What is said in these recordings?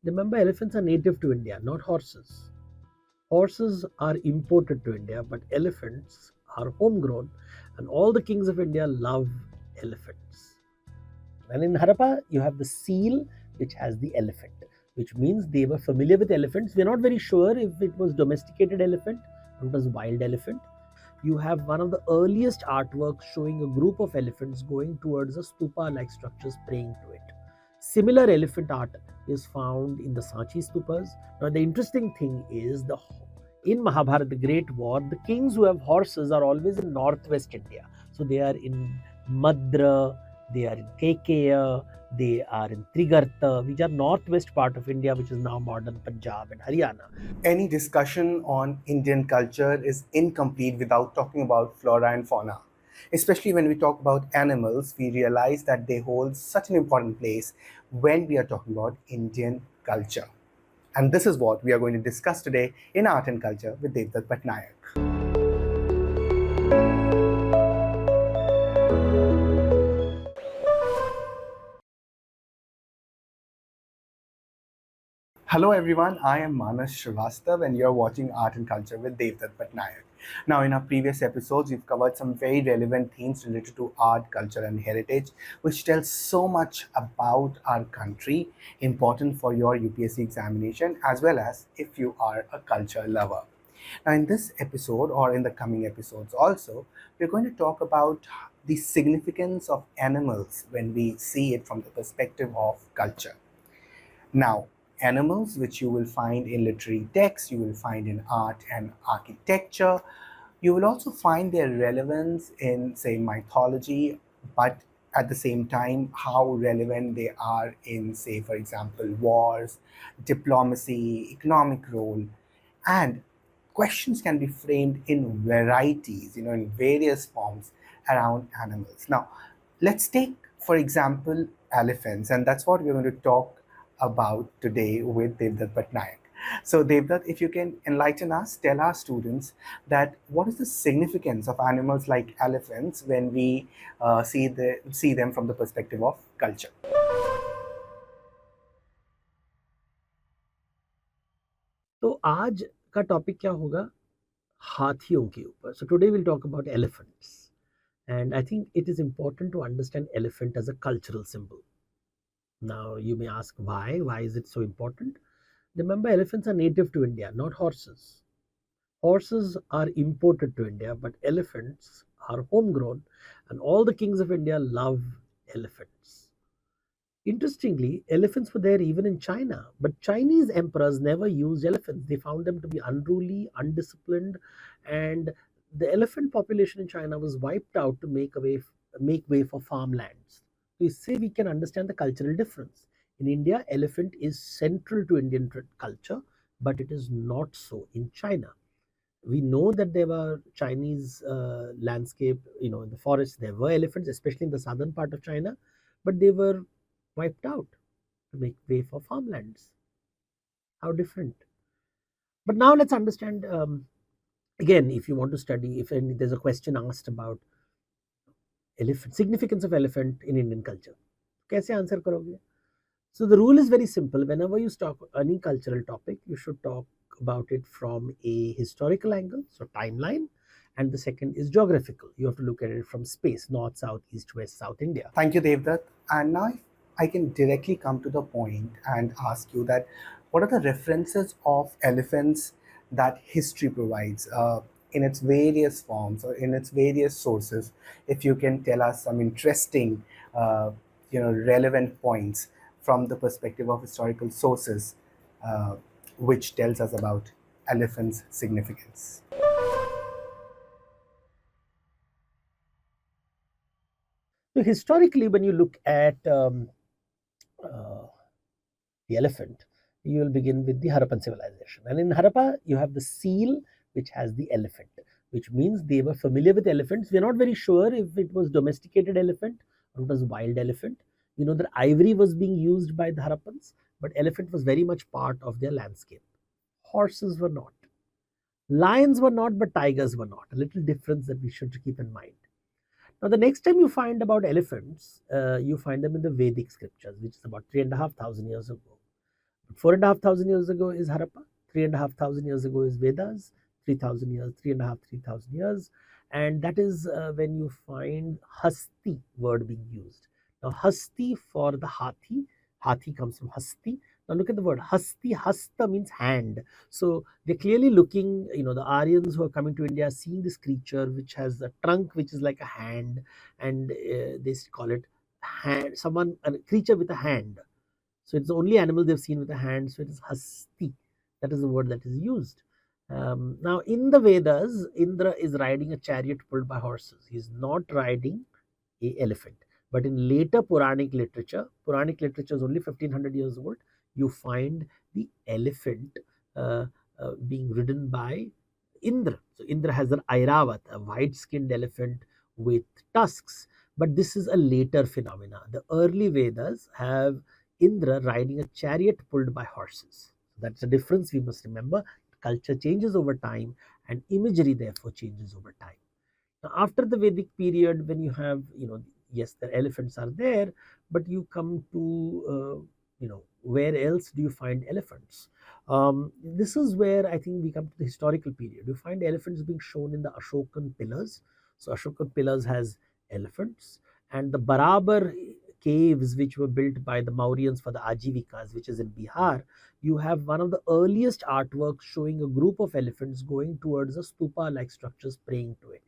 Remember, elephants are native to India, not horses. Horses are imported to India, but elephants are homegrown, and all the kings of India love elephants. And in Harappa, you have the seal, which has the elephant, which means they were familiar with elephants. We're not very sure if it was domesticated elephant or it was wild elephant. You have one of the earliest artworks showing a group of elephants going towards a stupa like structures praying to it. Similar elephant art is found in the Sanchi stupas. Now, the interesting thing is in Mahabharata, the Great War, the kings who have horses are always in northwest India. So they are in Madra, they are in Kekeya, they are in Trigarta, which are northwest part of India, which is now modern Punjab and Haryana. Any discussion on Indian culture is incomplete without talking about flora and fauna. Especially when we talk about animals, we realize that they hold such an important place when we are talking about Indian culture. And this is what we are going to discuss today in Art and Culture with Devdutt Pattanaik. Hello everyone, I am Manas Srivastava and you're watching Art and Culture with Devdutt Pattanaik. Now, in our previous episodes, we've covered some very relevant themes related to art, culture, and heritage, which tells so much about our country, important for your UPSC examination, as well as if you are a culture lover. Now, in this episode, or in the coming episodes also, we're going to talk about the significance of animals when we see it from the perspective of culture. Now, animals which you will find in literary texts, you will find in art and architecture, you will also find their relevance in, say, mythology, but at the same time, how relevant they are in, say, for example, wars, diplomacy, economic role, and questions can be framed in varieties, in various forms around animals. Now, let's take, for example, elephants, and that's what we're going to talk about today with Devdutt Pattanaik. So, Devdutt, if you can enlighten us, tell our students that what is the significance of animals like elephants when we see them from the perspective of culture. तो आज का topic क्या होगा? हाथियों के ऊपर. So today we'll talk about elephants. And I think it is important to understand elephant as a cultural symbol. Now you may ask why? Why is it so important? Remember, elephants are native to India, not horses. Horses are imported to India, but elephants are homegrown, and all the kings of India love elephants. Interestingly, elephants were there even in China, but Chinese emperors never used elephants. They found them to be unruly, undisciplined, and the elephant population in China was wiped out to make way for farmlands. So you say we can understand the cultural difference. In India, elephant is central to Indian culture, but it is not so in China. We know that there were Chinese landscape, in the forests there were elephants, especially in the southern part of China, but they were wiped out to make way for farmlands. How different. But now let's understand, again, if you want to study, if there's a question asked about elephant, significance of elephant in Indian culture, कैसे answer करोगे? So the rule is very simple. Whenever you talk any cultural topic, you should talk about it from a historical angle, so timeline, and the second is geographical. You have to look at it from space, north, south, east, west, south India. Thank you, Devdutt. And now I can directly come to the point and ask you that what are the references of elephants that history provides in its various forms or in its various sources? If you can tell us some interesting, relevant points from the perspective of historical sources, which tells us about elephants' significance. So historically, when you look at uh, the elephant, you will begin with the Harappan civilization. And in Harappa, you have the seal, which has the elephant, which means they were familiar with elephants. We're not very sure if it was domesticated elephant or it was wild elephant. We know that ivory was being used by the Harappans, but elephant was very much part of their landscape. Horses were not. Lions were not, but tigers were not. A little difference that we should keep in mind. Now, the next time you find about elephants, you find them in the Vedic scriptures, which is about 3,500 years ago. 4,500 years ago is Harappa, 3,500 years ago is Vedas, 3,000 years, 3,500 to 3,000 years, and that is when you find Hasti word being used. Now, Hasti for the Hathi, Hathi comes from Hasti. Now, look at the word Hasti, Hasta means hand. So, they're clearly looking, the Aryans who are coming to India, seeing this creature which has a trunk which is like a hand, and they call it hand, someone, a creature with a hand. So it's the only animal they've seen with a hand. So it is hasti. That is the word that is used. Now, in the Vedas, Indra is riding a chariot pulled by horses. He's not riding a elephant. But in later Puranic literature is only 1500 years old, you find the elephant uh, being ridden by Indra. So Indra has an Airavat, a white-skinned elephant with tusks. But this is a later phenomena. The early Vedas have Indra riding a chariot pulled by horses. That's a difference we must remember. Culture changes over time, and imagery therefore changes over time. Now, after the Vedic period, when you have, yes, the elephants are there, but you come to, where else do you find elephants? This is where I think we come to the historical period. You find elephants being shown in the Ashokan pillars. So, Ashokan pillars has elephants, and the Barabar caves, which were built by the Mauryans for the Ajivikas, which is in Bihar, you have one of the earliest artworks showing a group of elephants going towards a stupa like structures praying to it.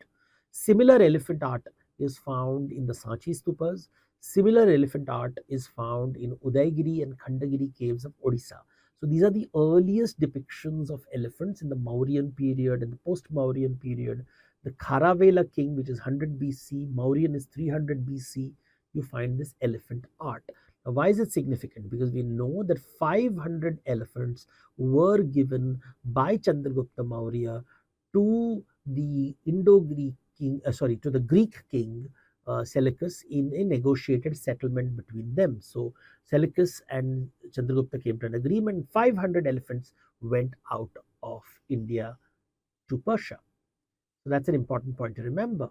Similar elephant art is found in the Sanchi stupas. Similar elephant art is found in Udaygiri and Khandagiri caves of Odisha. So these are the earliest depictions of elephants in the Mauryan period and the post-Mauryan period. The Kharavela king, which is 100 BC, Mauryan is 300 BC, you find this elephant art. Now, why is it significant? Because we know that 500 elephants were given by Chandragupta Maurya to the Indo-Greek king, to the Greek king Seleucus in a negotiated settlement between them. So Seleucus and Chandragupta came to an agreement. 500 elephants went out of India to Persia. So that's an important point to remember.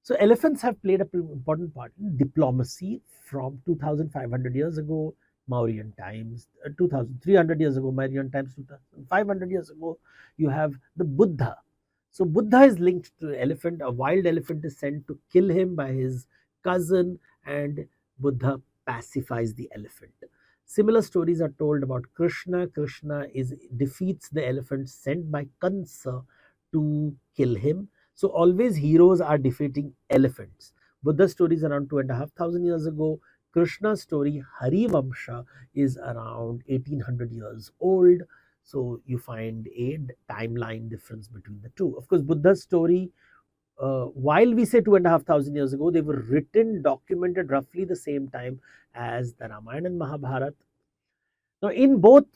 So elephants have played an important part in diplomacy from 2,500 years ago, Mauryan times, 2,300 years ago, Mauryan times, 2,500 years ago. You have the Buddha. So Buddha is linked to the elephant. A wild elephant is sent to kill him by his cousin, and Buddha pacifies the elephant. Similar stories are told about Krishna. Krishna defeats the elephant sent by Kansa to kill him. So always heroes are defeating elephants. Buddha's story is around 2,500 years ago. Krishna's story, Harivamsha, is around 1800 years old. So you find a timeline difference between the two. Of course, Buddha's story, while we say 2,500 years ago, they were written, documented roughly the same time as the Ramayana and Mahabharata. Now, in both,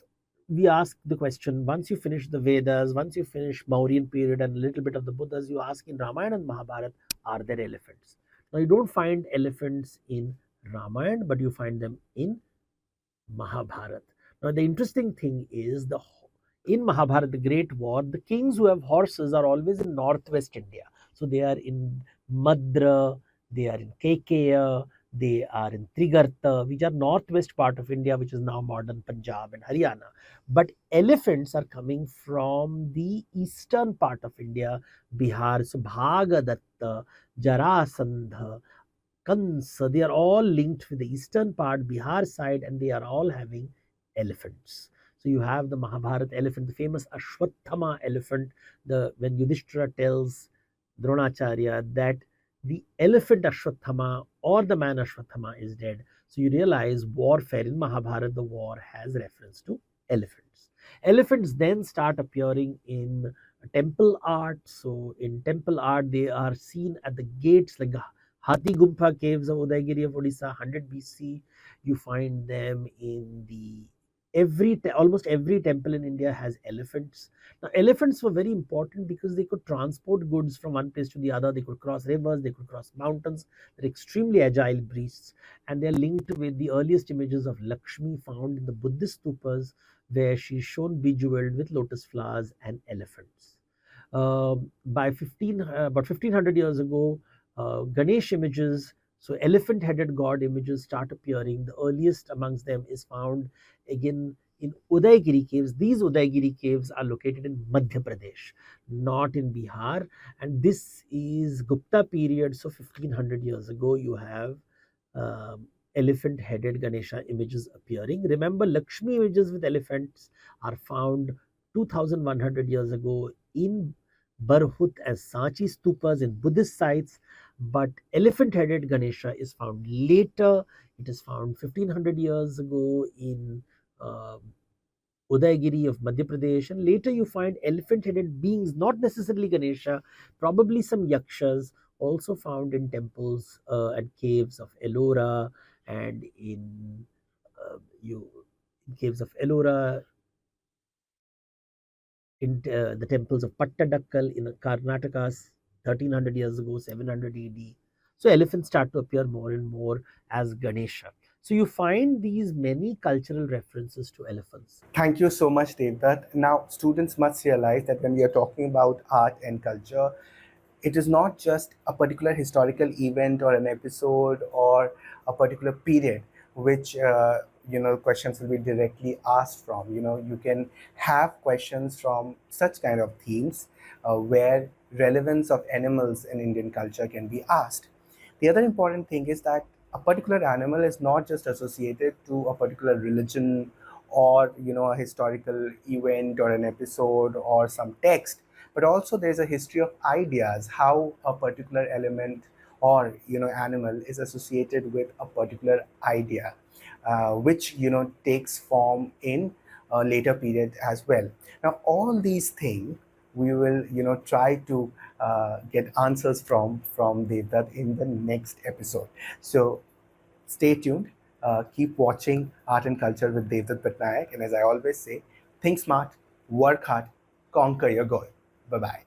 we ask the question, once you finish the Vedas, once you finish Mauryan period and a little bit of the Buddhas, you ask in Ramayana and Mahabharata, are there elephants? Now, you don't find elephants in Ramayana, but you find them in Mahabharata. Now, the interesting thing is in Mahabharata, the Great War, the kings who have horses are always in northwest India. So they are in Madra, they are in Kekeya, they are in Trigarta, which are northwest part of India, which is now modern Punjab and Haryana. But elephants are coming from the eastern part of India, Bihar. So Bhagadatta, Jarasandha, Kansa, they are all linked with the eastern part, Bihar side, and they are all having elephants. So you have the Mahabharata elephant, the famous Ashwatthama elephant, when Yudhishthira tells Dronacharya that the elephant Ashwatthama or the man Ashwatthama is dead. So you realize warfare in Mahabharata, the war has reference to elephants. Elephants then start appearing in temple art. So in temple art, they are seen at the gates like the Hathi Gumpha caves of Udaygiri of Odisha, 100 BC. You find them in almost every temple in India has elephants. Now, elephants were very important because they could transport goods from one place to the other. They could cross rivers, they could cross mountains. They're extremely agile beasts, and they're linked with the earliest images of Lakshmi found in the Buddhist stupas, where she's shown bejeweled with lotus flowers and elephants. By about 1500 years ago, Ganesh images, so elephant headed god images start appearing. The earliest amongst them is found again in Udaygiri caves. These Udaygiri caves are located in Madhya Pradesh, not in Bihar. And this is Gupta period, so 1500 years ago. You have elephant headed Ganesha images appearing. Remember, Lakshmi images with elephants are found 2100 years ago in Barhut as Sanchi stupas in Buddhist sites, but elephant headed Ganesha is found later. It is found 1500 years ago in uh, Udaygiri of Madhya Pradesh, and later you find elephant headed beings, not necessarily Ganesha, probably some yakshas, also found in temples and caves of Ellora and in you in caves of Ellora, in the temples of Pattadakkal in Karnataka 1300 years ago, 700 AD. So elephants start to appear more and more as Ganesha. So you find these many cultural references to elephants. Thank you so much, Devdutt. Now, students must realize that when we are talking about art and culture, it is not just a particular historical event or an episode or a particular period which questions will be directly asked from. You can have questions from such kind of themes where relevance of animals in Indian culture can be asked. The other important thing is that a particular animal is not just associated to a particular religion or a historical event or an episode or some text, but also there's a history of ideas how a particular element or animal is associated with a particular idea, which takes form in a later period as well. Now all these things we will try to get answers from Devdutt in the next episode. So stay tuned. Keep watching Art and Culture with Devdutt Pattanaik. And as I always say, think smart, work hard, conquer your goal. Bye bye.